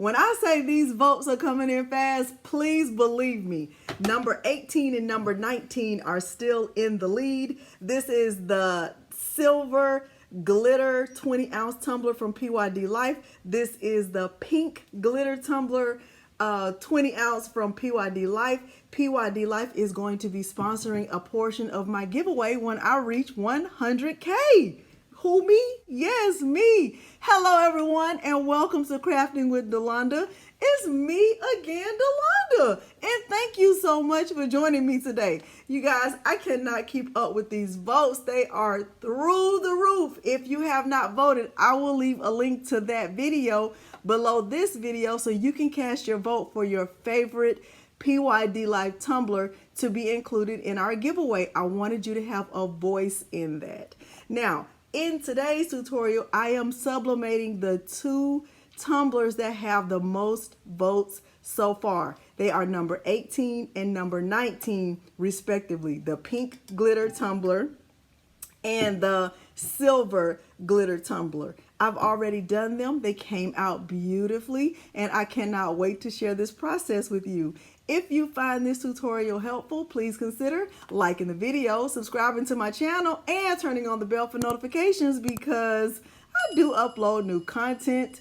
When I say these votes are coming in fast, please believe me. Number 18 and number 19 are still in the lead. This is the silver glitter 20-ounce tumbler from PYD Life. This is the pink glitter tumbler 20-ounce from PYD Life. PYD Life is going to be sponsoring a portion of my giveaway when I reach 100K. Who, me? Yes, me. Hello, everyone, and welcome to Crafting with Delonda. It's me again, Delonda, and thank you so much for joining me today. You guys, I cannot keep up with these votes. They are through the roof. If you have not voted, I will leave a link to that video below this video so you can cast your vote for your favorite PYD Life tumbler to be included in our giveaway. I wanted you to have a voice in that. Now, in today's tutorial, I am sublimating the two tumblers that have the most votes so far. They are number 18 and number 19 respectively. The pink glitter tumbler and the silver glitter tumbler. I've already done them. They came out beautifully, and I cannot wait to share this process with you. If you find this tutorial helpful, please consider liking the video, subscribing to my channel, and turning on the bell for notifications because I do upload new content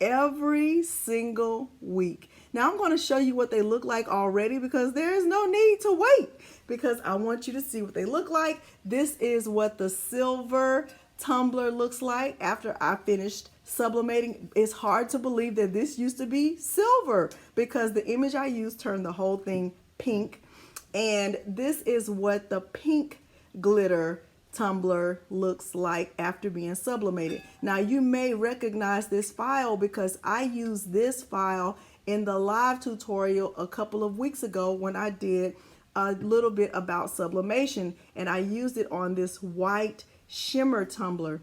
every single week. Now I'm going to show you what they look like already because there is no need to wait because I want you to see what they look like. This is what the silver tumbler looks like after I finished sublimating. It's hard to believe that this used to be silver because the image I used turned the whole thing pink. And this is what the pink glitter tumbler looks like after being sublimated. Now you may recognize this file because I used this file in the live tutorial a couple of weeks ago when I did a little bit about sublimation, and I used it on this white shimmer tumbler.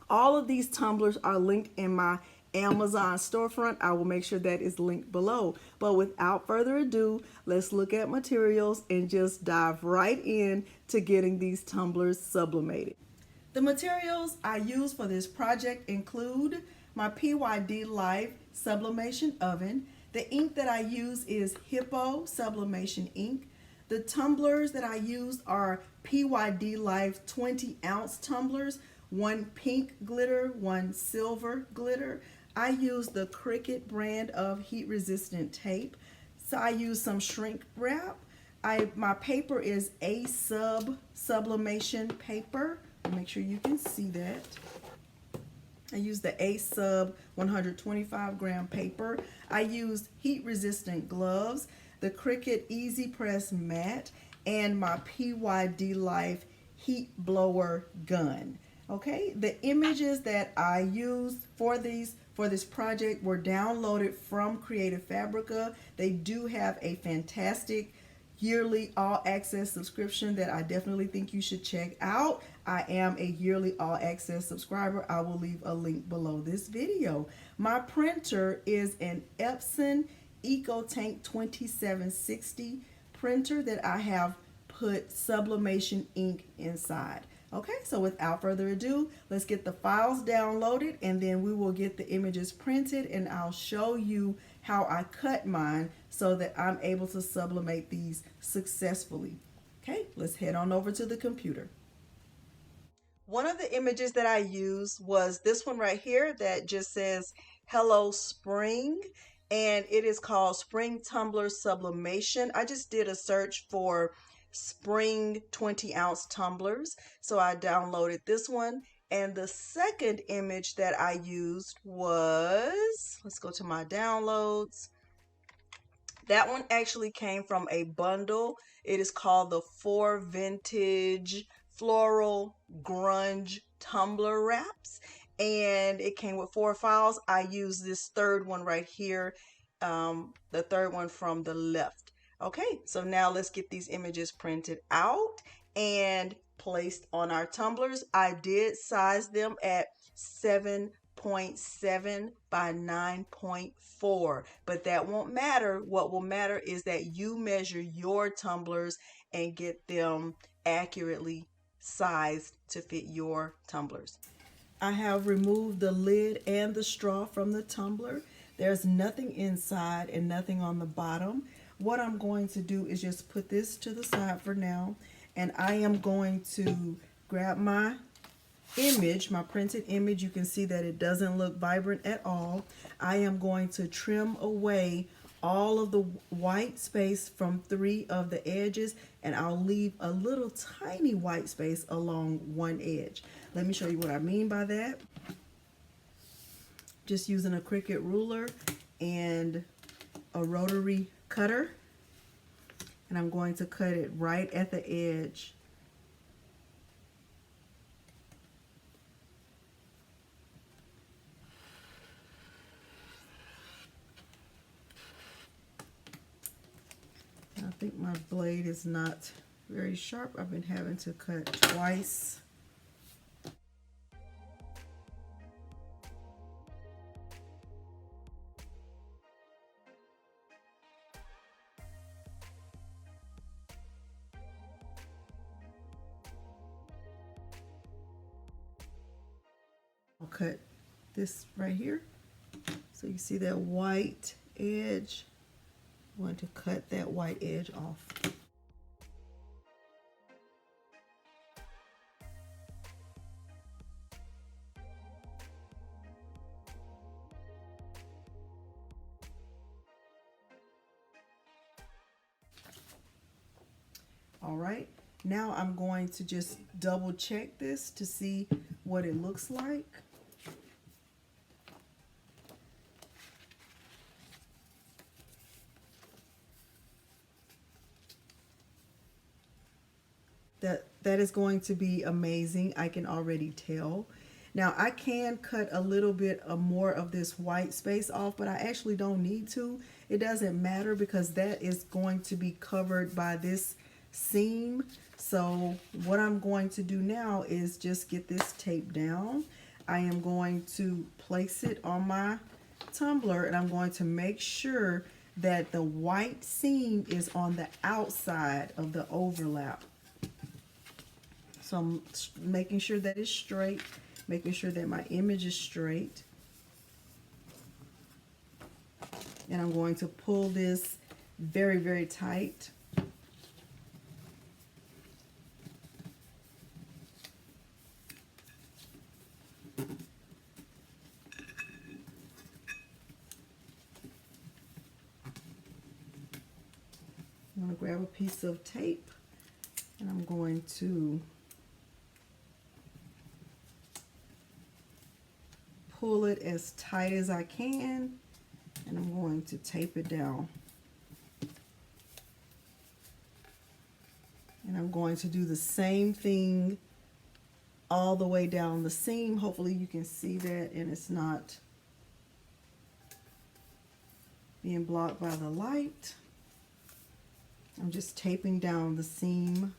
All of these tumblers are linked in my Amazon storefront. I will make sure that is linked below. But without further ado, let's look at materials and just dive right in to getting these tumblers sublimated. The materials I use for this project include my PYD Life sublimation oven. The ink that I use is Hippo sublimation ink. The tumblers that I used are PYD Life 20-ounce tumblers, one pink glitter, one silver glitter. I use the Cricut brand of heat-resistant tape. So I use some shrink wrap. My paper is sublimation paper. Make sure you can see that. I use the sub 125 gram paper. I used heat-resistant gloves, the Cricut Easy Press mat, and my PYD Life heat blower gun. Okay, the images that I used for this project were downloaded from Creative Fabrica. They do have a fantastic yearly all access subscription that I definitely think you should check out. I am a yearly all access subscriber. I will leave a link below this video. My printer is an Epson EcoTank 2760 printer that I have put sublimation ink inside. Okay, so without further ado, let's get the files downloaded and then we will get the images printed, and I'll show you how I cut mine so that I'm able to sublimate these successfully. Okay, let's head on over to the computer. One of the images that I used was this one right here that just says Hello Spring, and it is called Spring Tumbler Sublimation. I just did a search for spring 20-ounce tumblers, so I downloaded this one. And the second image that I used was, let's go to my downloads. That one actually came from a bundle. It is called the 4 Vintage Floral Grunge Tumbler Wraps, and it came with 4 files. I used this third one right here, the third one from the left. Okay, so now let's get these images printed out and placed on our tumblers. I did size them at 7.7 by 9.4, but that won't matter. What will matter is that you measure your tumblers and get them accurately sized to fit your tumblers. I have removed the lid and the straw from the tumbler. There's nothing inside and nothing on the bottom. What I'm going to do is just put this to the side for now, and I am going to grab my image, my printed image. You can see that it doesn't look vibrant at all. I am going to trim away all of the white space from 3 of the edges, and I'll leave a little tiny white space along one edge. Let me show you what I mean by that. Just using a Cricut ruler and a rotary cutter, and I'm going to cut it right at the edge. I think my blade is not very sharp. I've been having to cut twice. I'll cut this right here. So you see that white edge. I'm going to cut that white edge off. All right, now I'm going to just double check this to see what it looks like. That is going to be amazing. I can already tell. Now I can cut a little bit more of this white space off, but I actually don't need to. It doesn't matter because that is going to be covered by this seam. So what I'm going to do now is just get this tape down. I am going to place it on my tumbler, and I'm going to make sure that the white seam is on the outside of the overlap. So I'm making sure that it's straight, making sure that my image is straight. And I'm going to pull this very, very tight. I'm going to grab a piece of tape, and I'm going to pull it as tight as I can, and I'm going to tape it down. And I'm going to do the same thing all the way down the seam. Hopefully you can see that and it's not being blocked by the light. I'm just taping down the seam.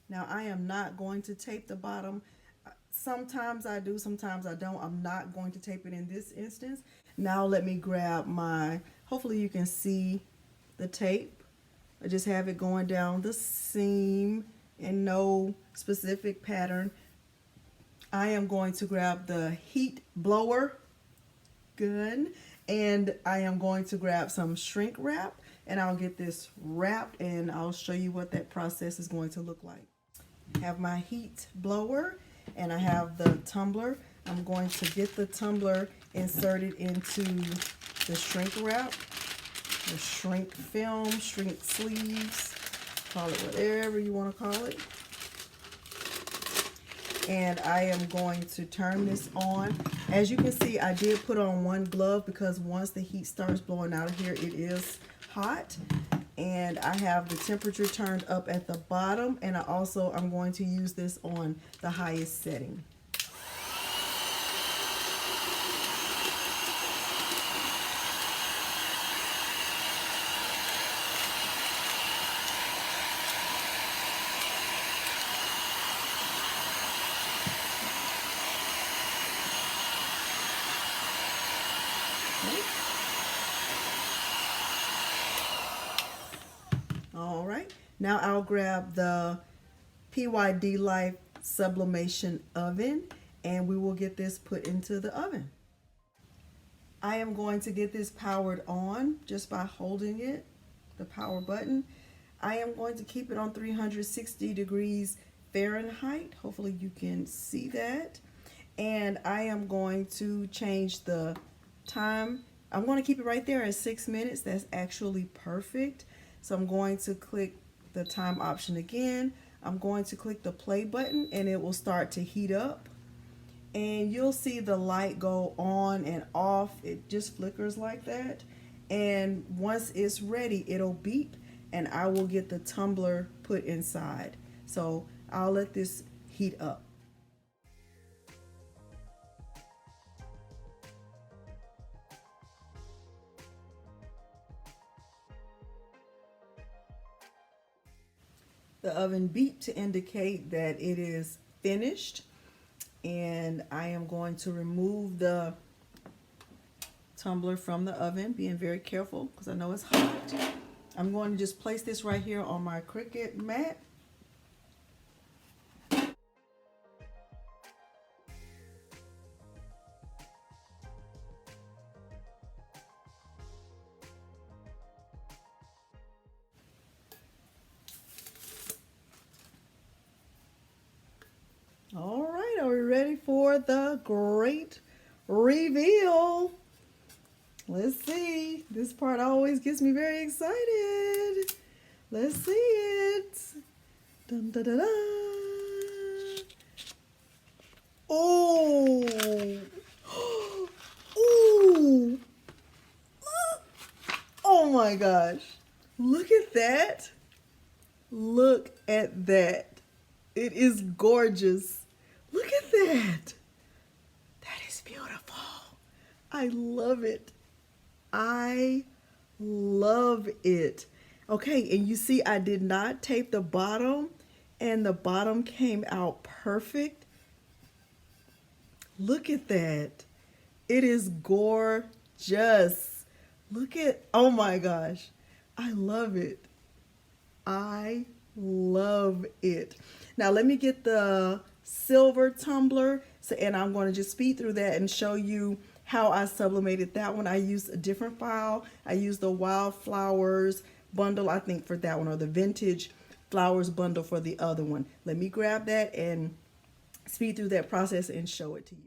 Now I am not going to tape the bottom. Sometimes I do, sometimes I don't. I'm not going to tape it in this instance. Now let me grab my, hopefully you can see the tape. I just have it going down the seam in no specific pattern. I am going to grab the heat blower gun, and I am going to grab some shrink wrap, and I'll get this wrapped and I'll show you what that process is going to look like. I have my heat blower and I have the tumbler. I'm going to get the tumbler inserted into the shrink wrap, the shrink film, shrink sleeves, call it whatever you want to call it. And I am going to turn this on. As you can see, I did put on one glove because once the heat starts blowing out of here, it is hot. And I have the temperature turned up at the bottom, and I'm going to use this on the highest setting. All right. Now I'll grab the PYD Life Sublimation oven and we will get this put into the oven. I am going to get this powered on just by holding it, the power button. I am going to keep it on 360 degrees Fahrenheit. Hopefully you can see that. And I am going to change the time. I'm going to keep it right there at 6 minutes. That's actually perfect. So I'm going to click the time option again. I'm going to click the play button and it will start to heat up. And you'll see the light go on and off. It just flickers like that. And once it's ready, it'll beep and I will get the tumbler put inside. So I'll let this heat up. The oven beeped to indicate that it is finished. And I am going to remove the tumbler from the oven, being very careful because I know it's hot. I'm going to just place this right here on my Cricut mat. All right, are we ready for the great reveal? Let's see. This part always gets me very excited. Let's see it. Dun, da, da, da. Oh. Ooh. Oh my gosh. Look at that. Look at that. It is gorgeous. Look at that. That is beautiful. I love it. I love it. Okay, and you see I did not tape the bottom and the bottom came out perfect. Look at that. It is gorgeous. Look at, oh my gosh. I love it. I love it. Now let me get the silver tumbler, and I'm going to just speed through that and show you how I sublimated that one. I used a different file. I used the Wildflowers bundle, I think, for that one, or the Vintage Flowers bundle for the other one. Let me grab that and speed through that process and show it to you.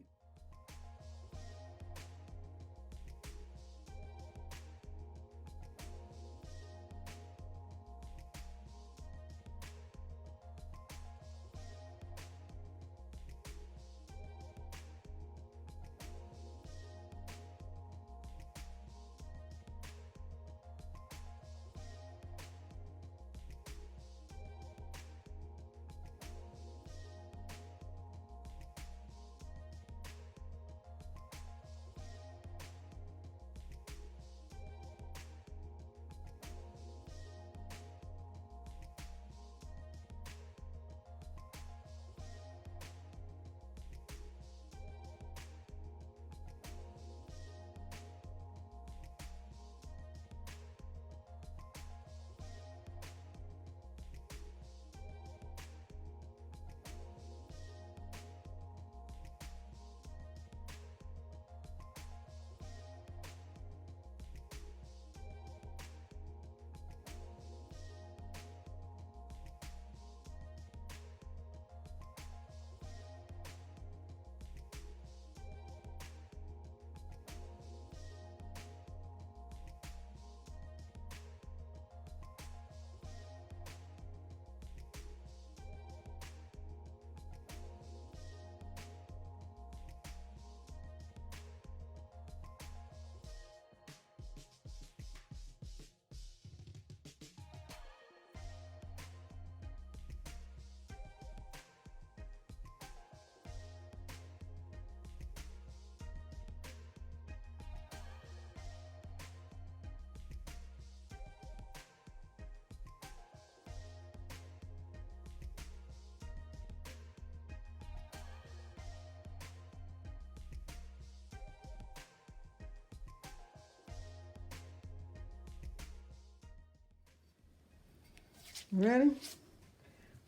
Ready?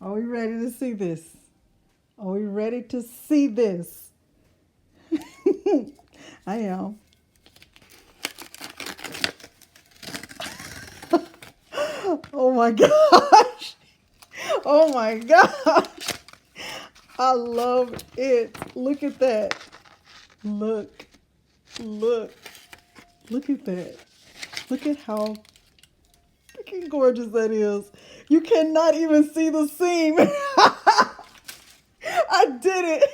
Are we ready to see this? Are we ready to see this? I am. Oh my gosh. Oh my gosh. I love it. Look at that. Look. Look. Look at that. Look at how freaking gorgeous that is. You cannot even see the seam. I did it.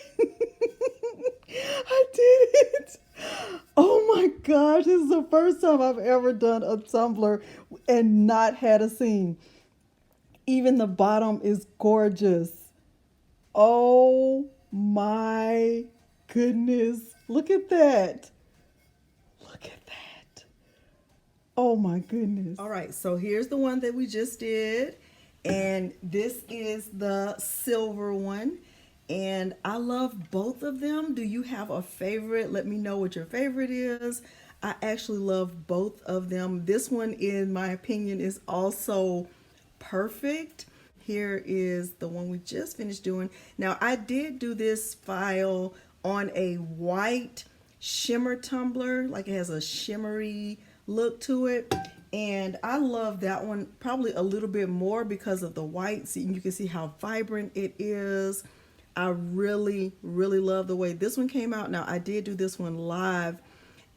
I did it. Oh my gosh, this is the first time I've ever done a tumbler and not had a seam. Even the bottom is gorgeous. Oh my goodness. Look at that. Look at that. Oh my goodness. All right, so here's the one that we just did. And this is the silver one. And I love both of them. Do you have a favorite? Let me know what your favorite is. I actually love both of them. This one, in my opinion, is also perfect. Here is the one we just finished doing. Now, I did do this file on a white shimmer tumbler, like it has a shimmery look to it. And I love that one probably a little bit more because of the white. So you can see how vibrant it is. I really, really love the way this one came out. Now, I did do this one live,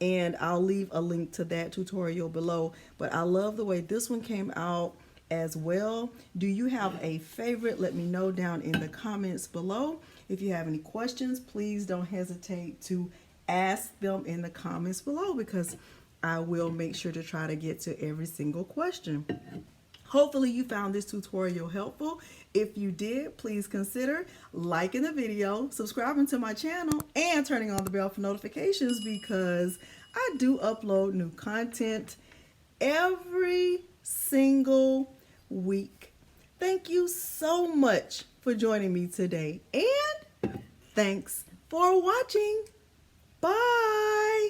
and I'll leave a link to that tutorial below. But I love the way this one came out as well. Do you have a favorite? Let me know down in the comments below. If you have any questions, please don't hesitate to ask them in the comments below, because I will make sure to try to get to every single question. Hopefully you found this tutorial helpful. If you did, please consider liking the video, subscribing to my channel, and turning on the bell for notifications, because I do upload new content every single week. Thank you so much for joining me today, and thanks for watching. Bye.